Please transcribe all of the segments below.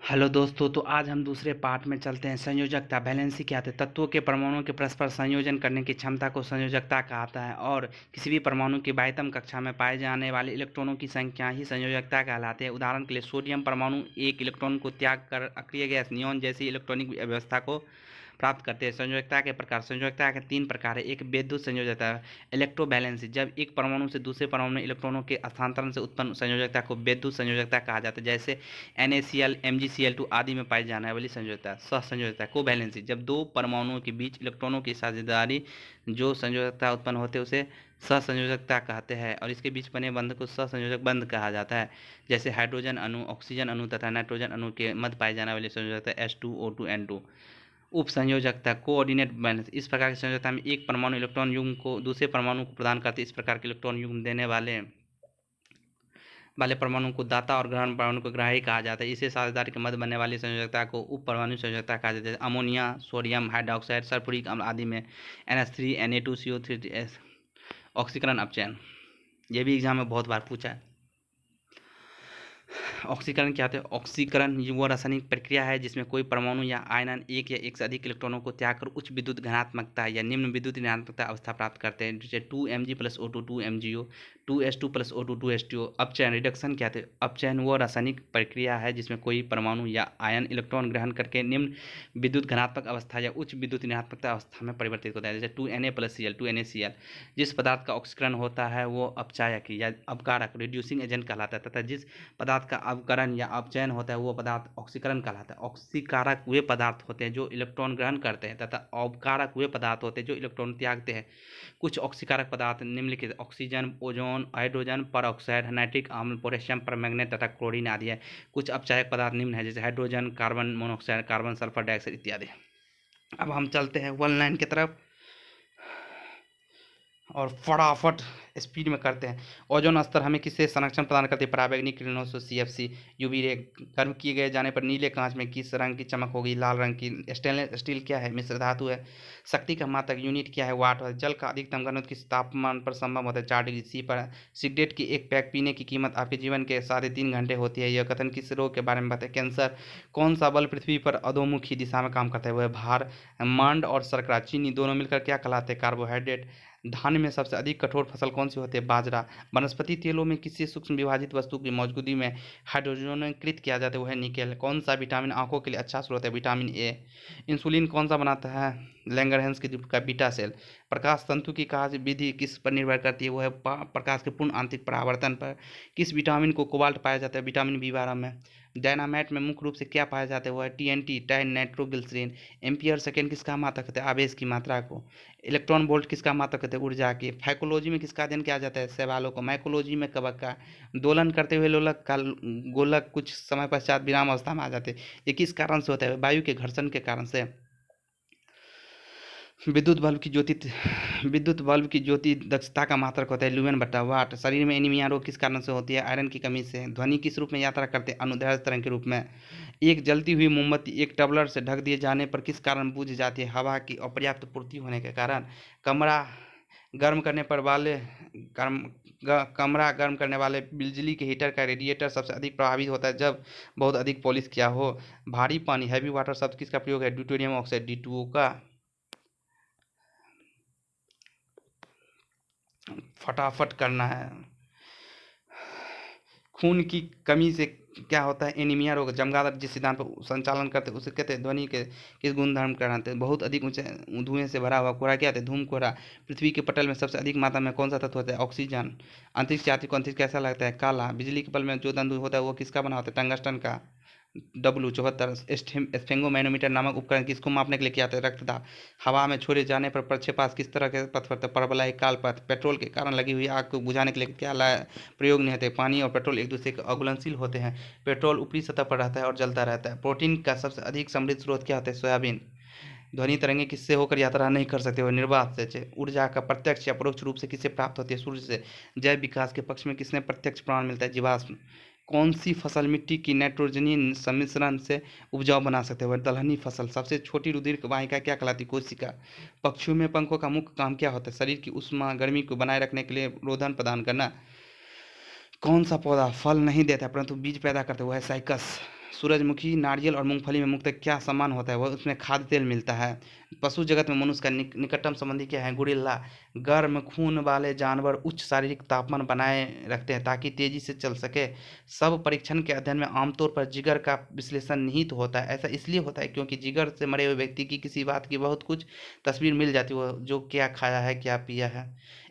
Hello दोस्तों, तो आज हम दूसरे पार्ट में चलते हैं। संयोजकता वैलेंसी क्या होता है? तत्वों के परमाणुओं के परस्पर संयोजन करने की क्षमता को संयोजकता कहता है और किसी भी परमाणु की बाह्यतम कक्षा में पाए जाने वाले इलेक्ट्रॉनों की संख्या ही संयोजकता कहलाती है। उदाहरण के लिए सोडियम परमाणु एक इलेक्ट्रॉन को त्याग कर अक्रिय गैस नियॉन जैसी इलेक्ट्रॉनिक व्यवस्था को प्राप्त करते हैं। संयोजकता के प्रकार। संयोजकता के तीन प्रकार है। एक विद्युत संयोजकता, इलेक्ट्रोवैलेंसी, जब एक परमाणु से दूसरे परमाणु में इलेक्ट्रॉनों के स्थानांतरण से उत्पन्न संयोजकता को विद्युत संयोजकता कहा जाता है, जैसे NaCl MgCl2 आदि में पाई जाने वाली संयोजकता। सहसंयोजकता कोवैलेंसी, जब दो परमाणुओं के बीच इलेक्ट्रॉनों की साझेदारी जो संयोजकता उत्पन्न होते हैं उसे सहसंयोजकता कहते हैं और इसके बीच बने बंध को सहसंयोजक बंध कहा जाता है, जैसे हाइड्रोजन अणु, ऑक्सीजन अणु तथा नाइट्रोजन अणु के मध्य पाई जाने वाली संयोजकता H2O2N2। उप संयोजकता कोऑर्डिनेट बैलेंस, इस प्रकार की संयोजकता में एक परमाणु इलेक्ट्रॉन युग्म को दूसरे परमाणु को प्रदान करते, इस प्रकार के इलेक्ट्रॉन युग्म देने वाले परमाणु को दाता और ग्रहण परमाणु को ग्राही कहा जाता है। इसे साझेदारी के मध्य बनने वाली संयोजकता को उप परमाणु संयोजकता कहा जाता है। अमोनिया, सोडियम हाइड्रोक्साइड, सल्फ्यूरिक अम्ल आदि में NH3 Na2CO3 ऑक्सीकरण अपचयन, ये भी एग्जाम में बहुत बार पूछा है। ऑक्सीकरण क्या होता है? ऑक्सीकरण वो रासायनिक प्रक्रिया है जिसमें कोई परमाणु या आयनन एक या एक से अधिक इलेक्ट्रॉनों को त्याग कर उच्च विद्युत घनात्मकता या निम्न विद्युत ऋणात्मकता अवस्था प्राप्त करते हैं, जैसे 2Mg + O2 2MgO, 2H2 + O2 2H2O। अपचयन reduction क्या होता है? अपचयन वो रासायनिक प्रक्रिया है जिसमें कोई परमाणु या आयन इलेक्ट्रॉन ग्रहण करके निम्न विद्युत घनात्मक अवस्था या उच्च विद्युत ऋणात्मकता अवस्था में परिवर्तित होता है, जैसे 2Na + Cl 2NaCl। जिस पदार्थ का ऑक्सीकरण होता है वो अपचायक या अपकारक रिड्यूसिंग एजेंट कहलाता है तथा जिस पदार्थ का अवकरण या अपचयन होता है वो पदार्थ ऑक्सीकरण कहलाता है। ऑक्सीकारक वे पदार्थ होते हैं जो इलेक्ट्रॉन ग्रहण करते हैं तथा अवकारक वे पदार्थ होते हैं जो इलेक्ट्रॉन त्यागते हैं। कुछ ऑक्सीकारक पदार्थ निम्नलिखित: oxygen, ozone, hydrogen peroxide, nitric अम्ल, पोटेशियम परमैंगनेट तथा क्लोरीन आदि है। कुछ अपचायक पदार्थ निम्न है, जैसे hydrogen, carbon monoxide, carbon sulphur dioxide इत्यादि। अब हम चलते हैं 1 लाइन की तरफ और फटाफट स्पीड में करते हैं। ओजोन स्तर हमें किससे संरक्षण प्रदान करते हैं? पराबैंगनी किरणों से, CFC, यूवी रे। गर्म किए गए जाने पर नीले कांच में किस रंग की चमक होगी? लाल रंग की। स्टेनलेस स्टील क्या है? मिश्र धातु है। शक्ति का मात्रक यूनिट क्या है? वाट है। जल का अधिकतम घनत्व किस तापमान पर संभव होता है? 4 डिग्री C पर। सिगरेट की एक पैक पीने की कीमत आपके जीवन के 3.5 घंटे होती है। यह कथन किस रोग के बारे में बताए? कैंसर। कौन सा बल पृथ्वी पर अधोमुखी दिशा में काम करता है? वह भार। मंड और शर्करा चीनी दोनों मिलकर क्या कहलाते हैं? कार्बोहाइड्रेट। धान में सबसे अधिक कठोर फसल कौन सी होती है? बाजरा। वनस्पति तेलों में किसी सूक्ष्म विभाजित वस्तु की मौजूदगी में हाइड्रोजनीकृत किया जाता है? वह निकेल। कौन सा विटामिन आंखों के लिए अच्छा स्रोत है? Vitamin A. इंसुलिन कौन सा बनाता है? लैंगरहैंस का बीटा सेल। प्रकाश तंतु की कार्य विधि किस पर निर्भर करती है? वह है प्रकाश के पूर्ण आंतरिक परावर्तन पर। किस विटामिन को कोबाल्ट पाया जाता है? विटामिन B12 में। डायनामाइट में मुख्य रूप से क्या पाया जाता है? वह है TNT, टाइन नाइट्रोग्लिसरीन। एम्पियर सेकेंड किसका मात्रक होता है? आवेश की मात्रा को। इलेक्ट्रॉन वोल्ट किसका मात्रक होता है? ऊर्जा की। फाइकोलॉजी में किसका अध्ययन किया जाता है? शैवालों को। माइकोलॉजी में कवक का। दोलन करते हुए लोलक का गोलक कुछ समय पश्चात विराम अवस्था में आ जाते हैं, ये किस कारण से होता है? वायु के घर्षण के कारण से। विद्युत बल्ब की ज्योति दक्षता का मात्रक होता है लुमेन/वाट। शरीर में एनीमिया रोग किस कारण से होती है? आयरन की कमी से। ध्वनि किस रूप में यात्रा करते हैं? अनुदैर्ध्य तरंग के रूप में। एक जलती हुई मोमबत्ती एक टबलर से ढक दिए जाने पर किस कारण बुझ जाती है? हवा की अपर्याप्त पूर्ति होने के कारण। कमरा गर्म करने पर वाले गर्म कमरा गर्म करने वाले बिजली के हीटर का रेडिएटर सबसे अधिक प्रभावित होता है जब बहुत अधिक पॉलिश किया हो। भारी पानी हैवी वाटर शब्द किसका प्रयोग है? ड्यूटेरियम ऑक्साइड D2O का। फटाफट करना है। खून की कमी से क्या होता है? एनीमिया रोग। चमगादड़ जिस सिद्धांत पर संचालन करते हैं उसे कहते हैं ध्वनि के किस गुणधर्म कहलाते हैं? बहुत अधिक ऊंचे धुएं से भरा हुआ कोहरा क्या होता है? धूम कोहरा। पृथ्वी के पटल में सबसे अधिक मात्रा में कौन सा तत्व होता है? ऑक्सीजन। अंतरिक्ष यात्री को अंतरिक्ष कैसा लगता है? काला। बिजली के बल्ब में जो तंतु होता है वो किसका बना होता है? टंगस्टन का। W74। स्फिंगोमैनोमीटर नामक उपकरण किसको मापने के लिए किया जाता है? रक्तदाब। हवा में छोड़े जाने पर प्रक्षेपास किस तरह के पथ पर परवलयिक काल पथ। पेट्रोल के कारण लगी हुई आग को बुझाने के लिए क्या प्रयोग नहीं होते? पानी और पेट्रोल एक दूसरे के अघुलनशील होते हैं। पेट्रोल ऊपरी सतह पर रहता है और जलता रहता है। प्रोटीन का सबसे अधिक समृद्ध स्रोत क्या होता है? सोयाबीन। ध्वनि तरंगे किससे होकर यात्रा नहीं कर सकते? वो निर्वात से। ऊर्जा का प्रत्यक्ष या परोक्ष रूप से किससे प्राप्त होती है? सूर्य से। जैव विकास के पक्ष में किसने प्रत्यक्ष प्रमाण मिलता है? जीवाश्म। कौन सी फसल मिट्टी की नाइट्रोजनी सम्मिश्रण से उपजाऊ बना सकते हैं? वह दलहनी फसल। सबसे छोटी रुधिर वाहिका क्या कहलाती है? कोशिका। पक्षियों में पंखों का मुख्य काम क्या होता है? शरीर की ऊष्मा गर्मी को बनाए रखने के लिए रोधन प्रदान करना। कौन सा पौधा फल नहीं देता परंतु बीज पैदा करता है? वह है साइकस। सूरजमुखी, नारियल और मूंगफली में मुख्यतः क्या सामान होता है? वह उसमें खाद्य तेल मिलता है। पशु जगत में मनुष्य का निकटतम संबंधी क्या है? गुरिल्ला। गर्म खून वाले जानवर उच्च शारीरिक तापमान बनाए रखते हैं ताकि तेजी से चल सके। सब परीक्षण के अध्ययन में आमतौर पर जिगर का विश्लेषण निहित होता है। ऐसा इसलिए होता है क्योंकि जिगर से मरे हुए व्यक्ति की किसी बात की बहुत कुछ तस्वीर मिल जाती है, वो जो क्या खाया है, क्या पिया है।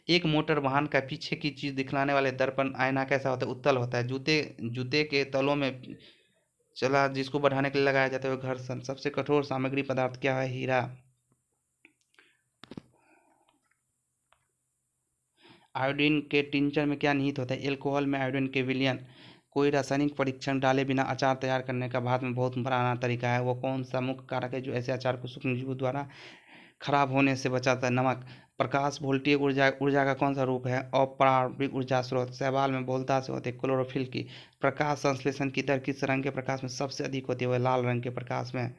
एक मोटर वाहन का पीछे की चीज दिखलाने वाले दर्पण आईना कैसा होता है? उत्तल होता है। जूते जूते के तलों में चला जिसको बढ़ाने के लिए लगाया जाता है वो घर्षण। सबसे कठोर सामग्री पदार्थ क्या है? हीरा। आयोडीन के टिंचर में क्या निहित होता है? एल्कोहल में आयोडीन के विलयन। कोई रासायनिक परीक्षण डाले बिना अचार तैयार करने का भारत में बहुत पुराना तरीका है। वो कौन सा मुख्य कारक है जो ऐसे अचार को सूक्ष्मजीवों द्वारा खराब होने से बचाता है? नमक। प्रकाश वोल्टीय ऊर्जा ऊर्जा का कौन सा रूप है? अपारंपरिक ऊर्जा स्रोत। शैवाल में बहुलता से होते हैं। क्लोरोफिल की। प्रकाश संश्लेषण की दर किस रंग के प्रकाश में सबसे अधिक होती है? वह लाल रंग के प्रकाश में।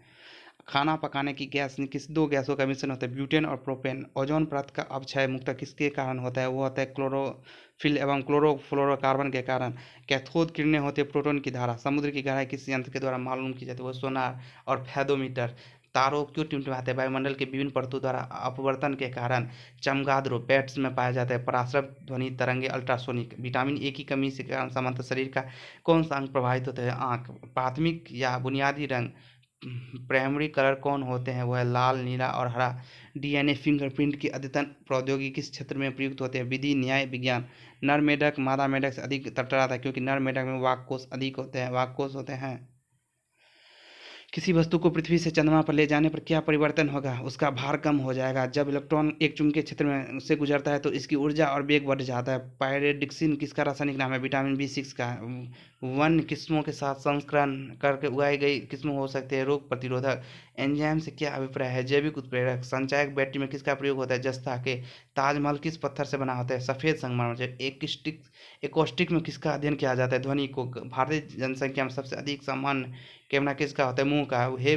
खाना पकाने की गैस किस दो गैसों का मिश्रण होता है? ब्यूटेन और प्रोपेन। ओजोन परत का अपक्षय मुख्यतः किसके कारण होता है? वो होता है क्लोरोफिल एवं क्लोरोफ्लोरोकार्बन के कारण। कैथोड किरणें होती है प्रोटॉन की धारा। समुद्र की गहराई किस यंत्र के द्वारा मालूम की जाती है? वो सोनार और फेदोमीटर। तारों क्यों टिमटिमाते हैं? वायुमंडल के विभिन्न परतों द्वारा अपवर्तन के कारण। चमगादड़ों बैट्स में पाया जाता है। पराश्रव ध्वनि तरंगे अल्ट्रासोनिक। विटामिन ए की कमी से कारण सामान्यतः शरीर का कौन सा अंग प्रभावित होता है? आँख। प्राथमिक या बुनियादी रंग प्राइमरी कलर कौन होते हैं? वो है लाल, नीला और हरा। डीएनए फिंगरप्रिंट की अद्यतन प्रौद्योगिकी किस क्षेत्र में प्रयुक्त होते हैं? विधि, न्याय, विज्ञान। नर मेढक मादा मेढक से अधिक टकराता है क्योंकि नर मेढक में वाक्कोश अधिक होते हैं। वाक्कोश होते हैं। किसी वस्तु को पृथ्वी से चंद्रमा पर ले जाने पर क्या परिवर्तन होगा? उसका भार कम हो जाएगा। जब इलेक्ट्रॉन एक चुंबकीय क्षेत्र में से गुजरता है तो इसकी ऊर्जा और वेग बढ़ जाता है। पायरेडिक्सिन किसका रासायनिक नाम है? विटामिन B6 का। वन किस्मों के साथ संस्करण करके उगाई गई किस्में हो सकती है रोग प्रतिरोधक। एंजाइम से क्या अभिप्राय है? जैविक उत्प्रेरक। संचायक बैटरी में किसका प्रयोग होता है? जस्ता के। ताजमहल किस पत्थर से बना होता है? सफ़ेद संगमरमर से। एकॉस्टिक में किसका अध्ययन किया जाता है? ध्वनि को। भारतीय जनसंख्या में सबसे अधिक सामान्य कैमरा किसका होता है? मुंह का। हे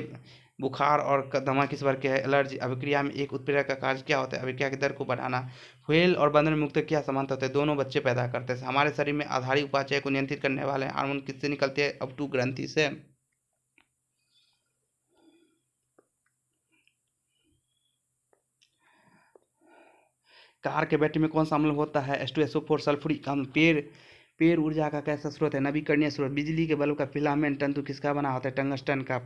बुखार और दमा किस वर्ग के है? एलर्जी। अभिक्रिया में एक उत्प्रेरक का कार्य क्या होता है? अभिक्रिया की दर को बढ़ाना। व्हेल और बंदर में मुक्त क्या समानता होता है? दोनों बच्चे पैदा करते हैं। हमारे शरीर में आधारी उपापचय को नियंत्रित करने वाले हार्मोन किससे निकलते हैं? अपटू ग्रंथि से। कार के बैटरी में कौन सा अम्ल होता है? H2SO4 सल्फ्यूरिक अम्ल। पेड़ ऊर्जा का कैसा स्रोत है? नवीकरणीय स्रोत। बिजली के बल्ब का फिलामेंट तंतु किसका बना होता है? टंगस्टन का।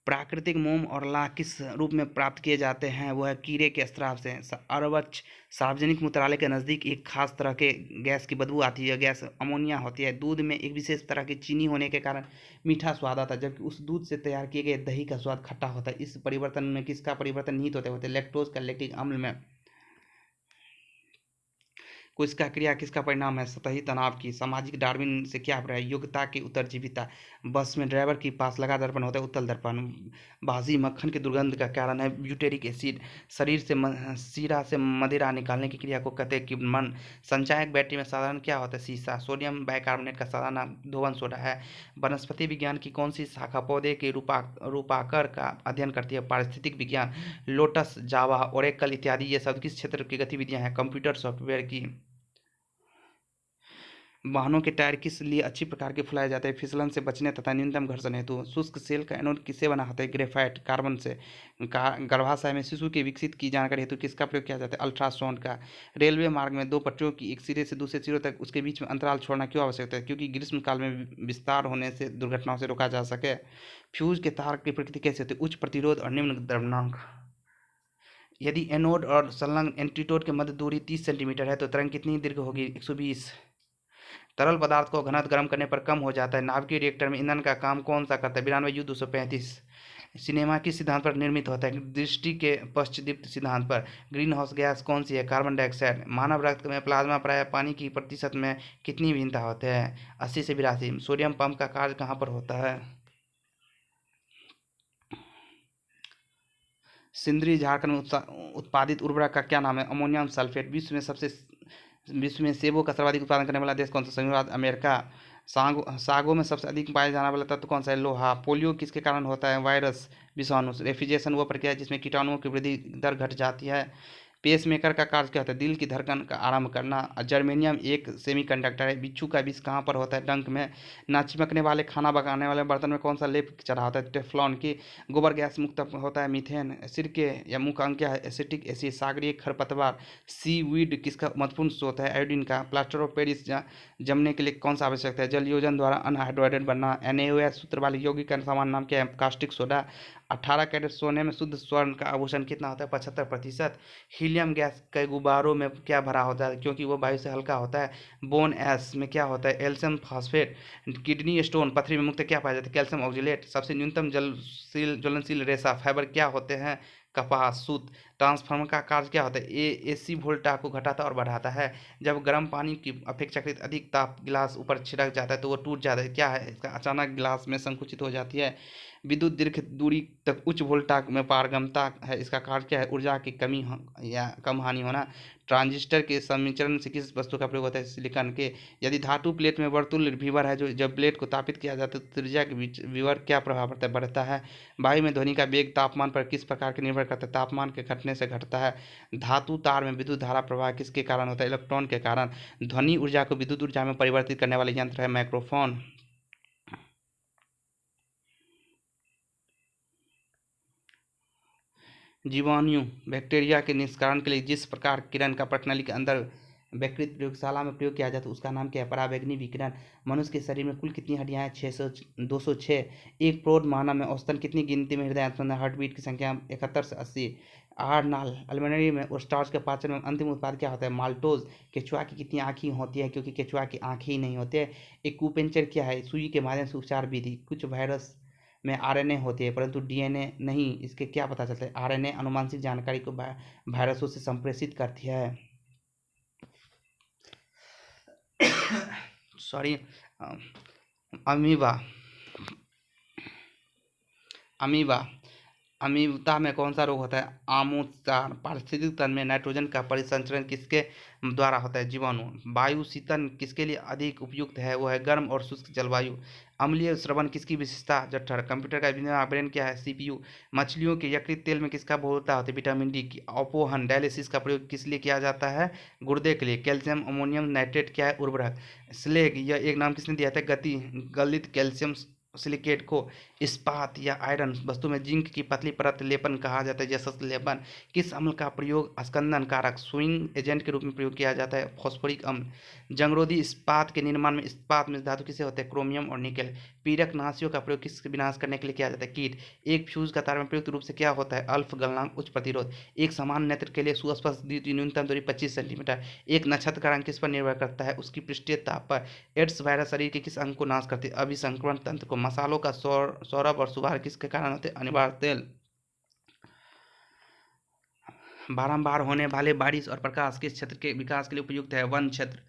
प्राकृतिक मोम और लाख किस रूप में प्राप्त किए जाते हैं? वो है कीड़े के स्राव से। अरवक्ष। सार्वजनिक मूत्रालय के नज़दीक एक खास तरह के गैस की बदबू आती है। गैस अमोनिया होती है। दूध में एक विशेष तरह की चीनी होने के कारण मीठा स्वाद आता है जबकि उस दूध से तैयार किए गए दही का स्वाद खट्टा होता है। इस परिवर्तन में किसका परिवर्तन निहित होते हैं? लैक्टोज का लैक्टिक अम्ल में। कोशिका क्रिया किसका परिणाम है? सतही तनाव की। सामाजिक डार्विन से क्या अभिप्राय है? योग्यता की उत्तरजीविता। बस में ड्राइवर के पास लगा दर्पण होता है उत्तल दर्पण। बासी मक्खन की दुर्गंध का कारण है ब्यूटेरिक एसिड। शीरा से मदिरा निकालने की क्रिया को कहते हैं किण्वन। संचायक बैटरी में साधारण क्या होता है? शीशा। सोडियम बाइकार्बोनेट का साधारण नाम धोवन सोडा है। वनस्पति विज्ञान की कौन सी शाखा पौधे के रूपाकर का अध्ययन करती है? पारिस्थितिक विज्ञान। लोटस, जावा, ओरेकल इत्यादि ये सब किस क्षेत्र की गतिविधियां हैं? कंप्यूटर सॉफ्टवेयर की। वाहनों के टायर किस लिए अच्छी प्रकार के फुलाए जाते हैं? फिसलन से बचने तथा न्यूनतम घर्षण हेतु। शुष्क सेल का एनोड किससे बना होता है? ग्रेफाइट कार्बन से। गर्भाशय में शिशु के विकसित की जानकारी हेतु किसका प्रयोग किया जाता है? अल्ट्रासाउंड का। रेलवे मार्ग में दो पटरियों की एक सिरे से दूसरे सिरों तक उसके बीच में अंतराल छोड़ना क्यों आवश्यक है? क्योंकि ग्रीष्म काल में विस्तार होने से दुर्घटनाओं से रोका जा सके। फ्यूज के तार की प्रकृति कैसे होती है? उच्च प्रतिरोध और निम्न द्रव्यमान। यदि एनोड और संलग्न एंटीटोड के मध्य दूरी 30 सेंटीमीटर है तो तरंग कितनी दीर्घ होगी? 120। तरल पदार्थ को घनत्व गर्म करने पर कम हो जाता है। नाभिकीय रिएक्टर में ईंधन का काम कौन सा करता है? 92 U 235। सिनेमा किस सिद्धांत पर निर्मित होता है? दृष्टि के पश्चदीप्त सिद्धांत पर। ग्रीन हाउस गैस कौन सी है? Carbon dioxide. मानव रक्त में प्लाज्मा प्राय पानी की प्रतिशत में कितनी भिन्नता होते हैं? 80 से 82। सोडियम पंप का कार्य कहाँ पर होता है? सिंदरी झारखंड में उत्पादित उर्वरक का क्या नाम है? Ammonium sulphate. विश्व में सेबों का सर्वाधिक उत्पादन करने वाला देश कौन सा? संयुक्त राज्य अमेरिका। सागों में सबसे अधिक पाया जाने वाला तत्व कौन सा है? लोहा। पोलियो किसके कारण होता है? वायरस, विषाणु। रेफ्रिजरेशन वह प्रक्रिया है जिसमें कीटाणुओं की वृद्धि दर घट जाती है। पेसमेकर का कार्य क्या होता है? दिल की धड़कन का आरंभ करना। जर्मेनियम एक सेमीकंडक्टर है। बिच्छू का विष कहाँ पर होता है? डंक में। ना चिपकने वाले खाना पकाने वाले बर्तन में कौन सा लेप चढ़ा होता है? टेफ्लॉन की। गोबर गैस मुक्त होता है मीथेन। सिरके या मुँह का अंग क्या है? Acetic acid. सागरीय खरपतवार सीवीड किसका महत्वपूर्ण स्रोत है? आयोडीन का। प्लास्टर ऑफ पेरिस जमने के लिए कौन सा आवश्यकता है? जल योजन द्वारा अनहाइड्रेटेड बनना। NaOH सूत्र वाले यौगिक का सामान्य नाम क्या है? Caustic soda. 18 कैरेट सोने में शुद्ध स्वर्ण का आभूषण कितना होता है? 75%। हीलियम गैस के गुब्बारों में क्या भरा होता है? क्योंकि वो वायु से हल्का होता है। बोन एस में क्या होता है? एल्शियम फॉस्फेट। किडनी स्टोन पथरी में मुक्त क्या पाया जाता है? Calcium oxalate. सबसे न्यूनतम ज्वलनशील रेशा फाइबर क्या होते हैं? कपास सूत। ट्रांसफार्मर का कार्य क्या होता है? AC वोल्टा को घटाता और बढ़ाता है। जब गर्म पानी की अपेक्षाकृत अधिक ताप गिलास ऊपर छिड़क जाता है तो वो टूट जाता है, क्या है इसका? अचानक गिलास में संकुचित हो जाती है। विद्युत दीर्घ दूरी तक उच्च वोल्टा में पारगमता है, इसका कार्य क्या है? ऊर्जा की कमी या कम हानि होना। ट्रांजिस्टर के समिचरण से किस वस्तु का प्रयोग होता है? सिलिकॉन के। यदि धातु प्लेट में वर्तुल विवर है, जो जब प्लेट को तापित किया जाता है तो त्रिज्या के बीच विवर क्या प्रभाव पड़ता है? बढ़ता है। वायु में ध्वनि का वेग तापमान पर किस प्रकार के निर्भर करता है? तापमान के घटने से घटता है। धातु तार में विद्युत धारा प्रवाह किसके कारण होता है? इलेक्ट्रॉन के कारण। ध्वनि ऊर्जा को विद्युत ऊर्जा में परिवर्तित करने वाले यंत्र है माइक्रोफोन। जीवाणु बैक्टीरिया के निष्करण के लिए जिस प्रकार किरण का प्रणाली के अंदर विकृत प्रयोगशाला में प्रयोग किया जाता है उसका नाम क्या है? पराबैंगनी विकिरण। मनुष्य के शरीर में कुल कितनी हड्डियां हैं? 206। एक प्रौढ़ मानव में औसतन कितनी गिनती में हृदय स्पंदन हार्टबीट की संख्या? 71 से 80। आहार अलमनरी में और स्टार्च के पाचन में अंतिम उत्पाद क्या होता है? माल्टोज। केचुआ की कितनी आँखें होती है? क्योंकि केचुआ की आँखें ही नहीं होती है। एक्यूपेंचर क्या है? सुई के माध्यम से उपचार विधि। कुछ वायरस में RNA होती है परंतु DNA नहीं, इसके क्या पता चलता है? RNA अनुवांशिक जानकारी को वायरसों से संप्रेषित करती है। सॉरी। अमीबा। अमीबा अमीबा में कौन सा रोग होता है? आमोचार। पारिस्थितिक तंत्र में नाइट्रोजन का परिसंचरण किसके द्वारा होता है? जीवाणु। वायु शीतन किसके लिए अधिक उपयुक्त है? वो है गर्म और शुष्क जलवायु। अम्लीय श्रवण किसकी विशेषता? जठर। कंप्यूटर का ब्रेन क्या है? CPU। मछलियों के यकृत तेल में किसका बहुलता होती है? विटामिन D की। अपोहन डायलिसिस का प्रयोग किस लिए किया जाता है? गुर्दे के लिए। कैल्शियम अमोनियम नाइट्रेट क्या है? उर्वरक। स्लेग यह एक नाम किसने दिया था? गति गलित कैल्शियम सिलिकेट को इस्पात या आयरन वस्तु में जिंक की पतली परत लेपन कहा जाता है, जैसा लेपन। किस अम्ल का प्रयोग स्कंदन कारक स्विंग एजेंट के रूप में प्रयोग किया जाता है? फॉस्फोरिक अम्ल। जंगरोधी इस्पात के निर्माण में इस्पात में धातु किसे होते हैं? क्रोमियम और निकेल। पीड़क नाशियों का प्रयोग किस विनाश करने के लिए किया जाता है? कीट। एक फ्यूज का तार में प्रयुक्त रूप से क्या होता है? अल्फ गलनांक उच्च प्रतिरोध। एक समान नेत्र के लिए सुस्पष्ट न्यूनतम दूरी 25 सेंटीमीटर। एक नक्षत्र का रंग किस पर निर्भर करता है? उसकी पृष्ठीय ताप पर। एड्स वायरस शरीर के किस अंग को नाश करती है? अभिसंक्रमण तंत्र को। मसालों का सौरभ और सुधार किसके कारण होते हैं? अनिवार्य तेल। बारंबार होने वाले बारिश और प्रकाश किस क्षेत्र के विकास के लिए उपयुक्त है? वन क्षेत्र।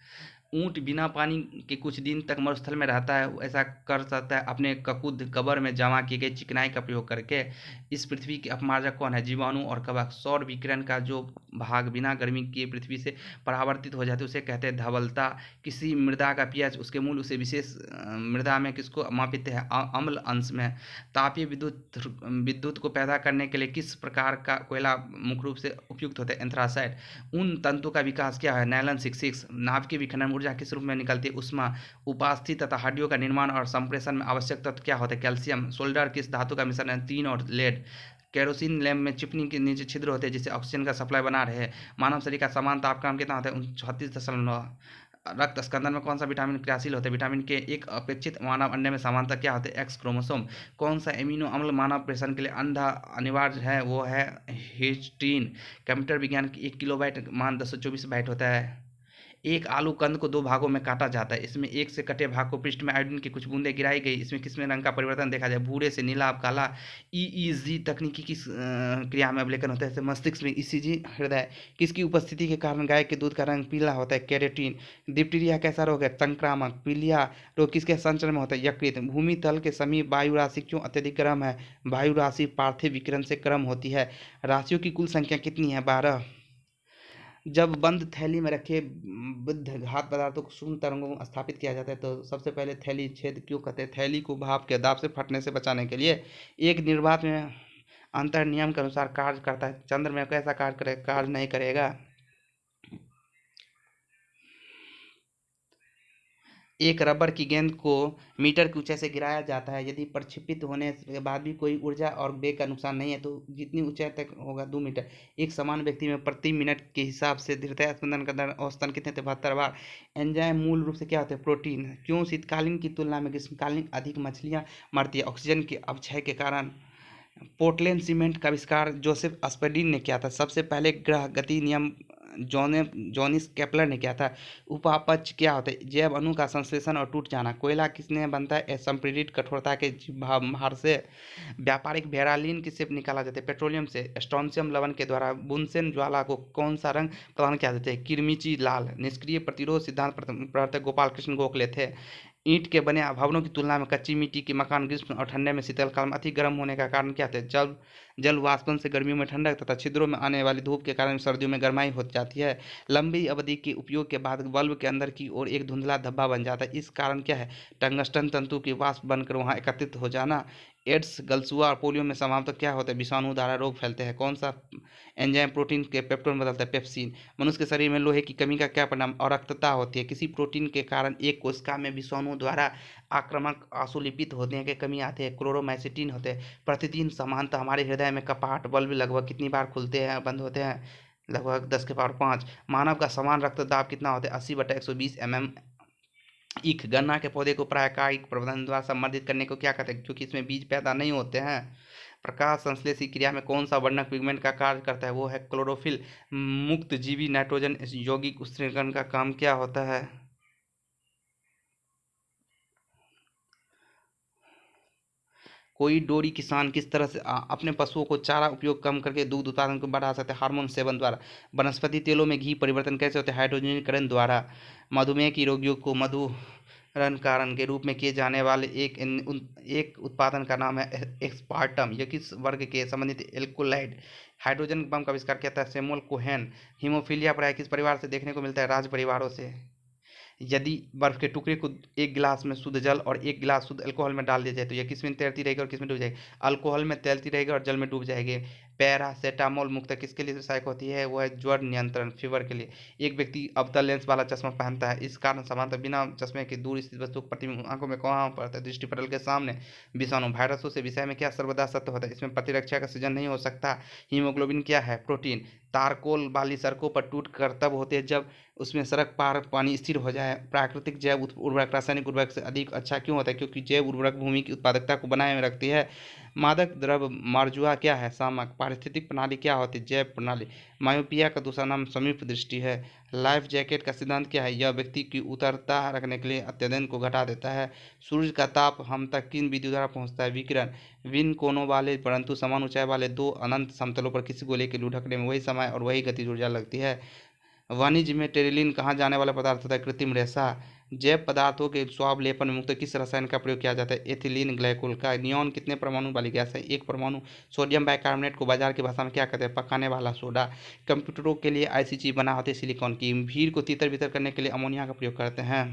ऊंट बिना पानी के कुछ दिन तक मरुस्थल में रहता है, ऐसा कर सकता है अपने ककुद कबर में जमा की गई चिकनाई का प्रयोग करके। इस पृथ्वी के अपमार्जक कौन है? जीवाणु और कवक। सौर विकिरण का जो भाग बिना गर्मी के पृथ्वी से परावर्तित हो जाते उसे कहते हैं धवलता। किसी मृदा का pH उसके मूल उसे विशेष मृदा में किसको मापित है? अम्ल अंश में। तापीय विद्युत को पैदा करने के लिए किस प्रकार का कोयला मुख्य रूप से उपयुक्त होता है? एंथ्रासाइट। उन तंतु का विकास क्या है? नायलॉन 66। नाभिकीय विखंडन ऊर्जा किस रूप में निकलती है? ऊष्मा। उपास्थि तथा हड्डियों का निर्माण और संप्रेषण में आवश्यक तत्व क्या होते हैं? कैल्शियम। सोल्डर किस धातु का मिश्रण है? तीन और लेड। केरोसिन लैंप में चिपनी के नीचे छिद्र होते हैं जिससे ऑक्सीजन का सप्लाई बना रहे। मानव शरीर का समान तापमान कितना होता है? 36.9। रक्त स्कंदन में कौन सा विटामिन क्रियाशील होता है? विटामिन के। एक अपेक्षित मानव अंडे में समानता क्या होते हैं? X chromosome. कौन सा एमिनो अम्ल मानव प्रेषण के लिए अनिवार्य है? वो है हिस्टीन। कंप्यूटर विज्ञान की 1 किलोबाइट मान 1024 बाइट होता है। एक आलू कंद को दो भागों में काटा जाता है, इसमें एक से कटे भाग को पृष्ठ में आयोडीन की कुछ बूंदें गिराई गई। इसमें किसमें रंग का परिवर्तन देखा जाए? भूरे से नीला अब काला। EEG तकनीकी किस क्रिया में अवलेखन होता है? जैसे मस्तिष्क में ECG। हृदय किसकी उपस्थिति के कारण गाय के दूध का रंग पीला होता है? केरेटिन। डिप्टीरिया कैसा रोग है? संक्रामक। पीलिया रोग किसके संचरण में होता है? यकृत। भूमि तल के समीप वायु राशि क्यों अत्यधिक गर्म है? वायु राशि पार्थिव विकिरण से गर्म होती है। राशियों की कुल संख्या कितनी है? 12। जब बंद थैली में रखे विद्ध घात पदार्थों को शून्य तरंगों में स्थापित किया जाता है तो सबसे पहले थैली छेद क्यों करते हैं? थैली को भाप के दाब से फटने से बचाने के लिए। एक निर्वात में अंतर नियम के अनुसार कार्य करता है। चंद्र में कैसा कार्य नहीं करेगा। एक रबर की गेंद को मीटर की ऊंचाई से गिराया जाता है। यदि प्रक्षेपित होने के बाद भी कोई ऊर्जा और वेग का नुकसान नहीं है तो जितनी ऊंचाई तक होगा 2 मीटर। एक समान व्यक्ति में प्रति मिनट के हिसाब से हृदय स्पंदन का दर औसतन कितने थे? 72 बार। एंजाइम मूल रूप से क्या होते हैं? प्रोटीन। क्यों शीतकालीन की तुलना में ग्रीष्मकालीन अधिक मछलियां मरती है? ऑक्सीजन के अपक्षय के कारण। पोर्टलैंड सीमेंट का आविष्कार जोसेफ स्पेडिन ने किया था। सबसे पहले ग्रह गति नियम जॉनिस केपलर ने किया था। उपापचय क्या होता है? जैव अणु का संश्लेषण और टूट जाना। कोयला किसने बनता है? संपीड़ित कठोरता के भार से। व्यापारिक वेरालिन किससे निकाला जाता है? पेट्रोलियम से। स्ट्रोंशियम लवण के द्वारा बुनसेन ज्वाला को कौन सा रंग प्रदान किया जाता है? किरमिची लाल। निष्क्रिय प्रतिरोध सिद्धांत प्रवर्तक गोपाल कृष्ण गोखले थे। ईंट के बने भवनों की तुलना में कच्ची मिट्टी के मकान ग्रीष्म और ठंडे में शीतल काल में अधिक गर्म होने का कारण क्या है? जल वाष्पन से गर्मियों में ठंडक तथा छिद्रों में आने वाली धूप के कारण सर्दियों में गर्माई हो जाती है। लंबी अवधि के उपयोग के बाद बल्ब के अंदर की ओर एक धुंधला धब्बा बन जाता है। इस कारण क्या है? टंगस्टन तंतु की वाष्प बनकर वहां एकत्रित हो जाना। एड्स, गलसुआ और पोलियो में संभावतः क्या होता है? विषाणु द्वारा रोग फैलते हैं। कौन सा एंजाइम प्रोटीन के पेप्टोन में बदलता है? पेप्सिन। मनुष्य के शरीर में लोहे की कमी का क्या परिणाम? अरक्तता होती है। किसी प्रोटीन के कारण एक कोशिका में विषाणु द्वारा आक्रामक आशुलिपित होने की कमी आती है। क्लोरोमाइसिटिन होते हैं। प्रतिदिन समानतः हमारे हृदय में कपाट बल्ब लगभग कितनी बार खुलते हैं बंद होते हैं? लगभग 10 के पावर 5। मानव का समान रक्तदाब कितना होता है? 80/120 mm। ईख गन्ना के पौधे को प्राकृतिक प्रबंधन द्वारा संवर्धित करने को क्या कहते हैं? क्योंकि इसमें बीज पैदा नहीं होते हैं। प्रकाश संश्लेषी क्रिया में कौन सा वर्णक पिगमेंट का कार्य करता है? वो है क्लोरोफिल। मुक्त जीवी नाइट्रोजन यौगिक उत्सर्जन का काम क्या होता है? कोई डोरी किसान किस तरह से अपने पशुओं को चारा उपयोग कम करके दूध उत्पादन को बढ़ा सकते हैं? हार्मोन सेवन द्वारा। वनस्पति तेलों में घी परिवर्तन कैसे होते हैं? हाइड्रोजनीकरण द्वारा। मधुमेह की रोगियों को मधुरण कारण के रूप में किए जाने वाले एक उत्पादन का नाम है एस्पार्टम। यह किस वर्ग के संबंधित एल्कोलाइड हाइड्रोजन बम का आविष्कार किया था? Samuel Cohen. हीमोफीलिया प्राय किस परिवार से देखने को मिलता है? राज परिवारों से। यदि बर्फ के टुकड़े को एक गिलास में शुद्ध जल और एक गिलास शुद्ध अल्कोहल में डाल दिया जाए तो यह किसमें तैरती रहेगी और किसमें डूब जाएगी? अल्कोहल में तैरती रहेगी और जल में डूब जाएगी। पैरासेटामोल मुक्त किसके लिए सहायक होती है? वो है ज्वर नियंत्रण, फीवर के लिए। एक व्यक्ति अवतल लेंस वाला चश्मा पहनता है। इस कारण सामान्यतः बिना चश्मे के दूर स्थित वस्तु को प्रतिबिंब आंखों में कहाँ पड़ता है? दृष्टिपटल के सामने। विषाणु वायरसों से विषय में क्या सर्वदा सत्य होता है? इसमें प्रतिरक्षा का सृजन नहीं हो सकता। हीमोग्लोबिन क्या है? प्रोटीन। तारकोल वाली सड़कों पर टूट कर तब होते हैं जब उसमें सड़क पार पानी स्थिर हो जाए। प्राकृतिक जैव उर्वरक रासायनिक उर्वरक से अधिक अच्छा क्यों होता है? क्योंकि जैव उर्वरक भूमि की उत्पादकता को बनाए में रखती है। मादक द्रव्य मार्जुआ क्या है? शामक। पारिस्थितिक प्रणाली क्या होती है? जैव प्रणाली। मायोपिया का दूसरा नाम समीप दृष्टि है। लाइफ जैकेट का सिद्धांत क्या है? यह व्यक्ति की उतरता रखने के लिए अत्यधन को घटा देता है। सूर्य का ताप हम तक किन विधियों द्वारा पहुंचता है? विकिरण। विन कोनों वाले परंतु समान ऊंचाई वाले दो अनंत समतलों पर किसी गोले के लुढ़कने में वही समय और वही गति ऊर्जा लगती है। वाणिज्य में टेरिलिन कहाँ जाने वाला पदार्थ होता है? कृत्रिम रेशा। जैव पदार्थों के स्वाब लेपन में मुक्त किस रसायन का प्रयोग किया जाता है? एथिलीन ग्लाइकोल का। नियॉन कितने परमाणु वाली गैस है? एक परमाणु। सोडियम बाइकार्बोनेट को बाजार की भाषा में क्या कहते हैं? पकाने वाला सोडा। कंप्यूटरों के लिए ऐसी चीज बना होती है सिलिकॉन की। भीड़ को तितर बितर करने के लिए अमोनिया का प्रयोग करते हैं।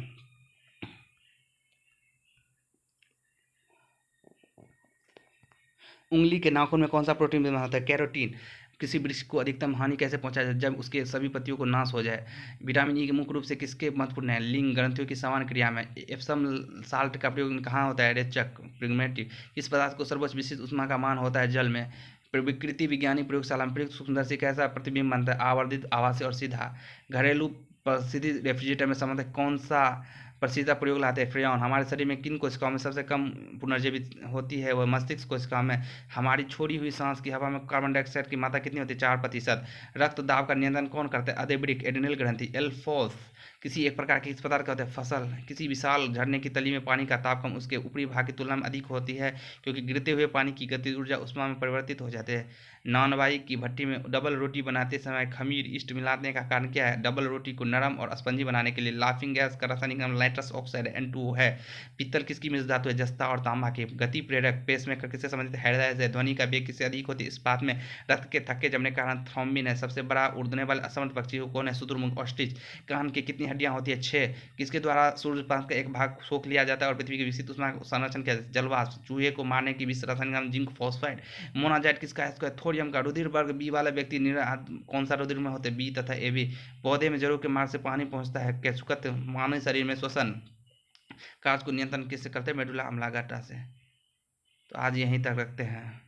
उंगली के नाखून में कौन सा प्रोटीन बना होता है? कैरोटीन। किसी वृक्ष को अधिकतम हानि कैसे पहुंचाया जाए? जब उसके सभी पत्तियों को नाश हो जाए। विटामिन ई के मुख्य रूप से किसके महत्वपूर्ण है? लिंग ग्रंथियों की समान क्रिया में। एप्सम साल्ट का प्रयोग कहाँ होता है? रेचक प्रिग्मेटिव। किस पदार्थ को सर्वोच्च विशिष्ट ऊष्मा का मान होता है? जल में। विकृति विज्ञानी प्रयोगशाला में प्रयुक्त सूक्ष्मदर्शी कैसा प्रतिबिंब बनता है? आवर्धित, आवासीय और सीधा। घरेलू प्रसिद्धि रेफ्रिजरेटर में संबंधित कौन सा प्रसिद्ध प्रयोग लाते हैं? फ्रेयॉन। हमारे शरीर में किन कोशिकाओं में सबसे कम पुनर्जीवित होती है? वह मस्तिष्क कोशिकाओं में। हमारी छोड़ी हुई सांस की हवा में कार्बन डाइऑक्साइड की मात्रा कितनी होती है? 4%। रक्त दाब का नियंत्रण कौन करता है? अधेब्रिक एड्रिनल ग्रंथि। एल्फोस किसी एक प्रकार के इस पदार्थ का होता है? फसल। किसी विशाल झरने की तली में पानी का तापक्रम उसके ऊपरी भाग की तुलना में अधिक होती है क्योंकि गिरते हुए पानी की गतिज ऊर्जा उष्मा में परिवर्तित हो जाती है। नानवाई की भट्टी में डबल रोटी बनाते समय खमीर ईस्ट मिलाने का कारण क्या है? डबल रोटी को नरम और स्पंजी बनाने के लिए। लाफिंग गैस का रासायनिक नाम नाइट्रस ऑक्साइड N2O है। पित्तल किसकी मिश्र धातु है? जस्ता और तांबा के। गति प्रेरक पेसमेकर किससे संबंधित है? हृदय से। ध्वनि का वेग किससे अधिक होती है? इस्पात में। रक्त के थक्के जमने के कारण थ्रोम्बिन है। सबसे बड़ा उड़ने वाला असमर्थ पक्षी कौन है? शुतुरमुर्ग ऑस्ट्रिच। कान के कितने कितनी हड्डियां होती है? 6। किसके द्वारा सूर्यप्रकाश का एक भाग सोख लिया जाता है और पृथ्वी के विकसित उष्मा संरक्षण किया जाता है? जलवाष्प। चूहे को मारने की विष रासायनिक नाम जिंक फॉस्फाइड। मोनाजाइट किसका है? इसका थोरियम का। रुधिर वर्ग बी वाला व्यक्ति कौन सा रुधिर में होते हैं? बी तथा ए बी। पौधे में जड़ों के मार्ग से पानी पहुंचता है? केंचुकत। मानव शरीर में श्वसन कार्य को नियंत्रण किससे करते हैं? मेडुला ऑब्लांगेटा से। तो आज यहीं तक रखते हैं।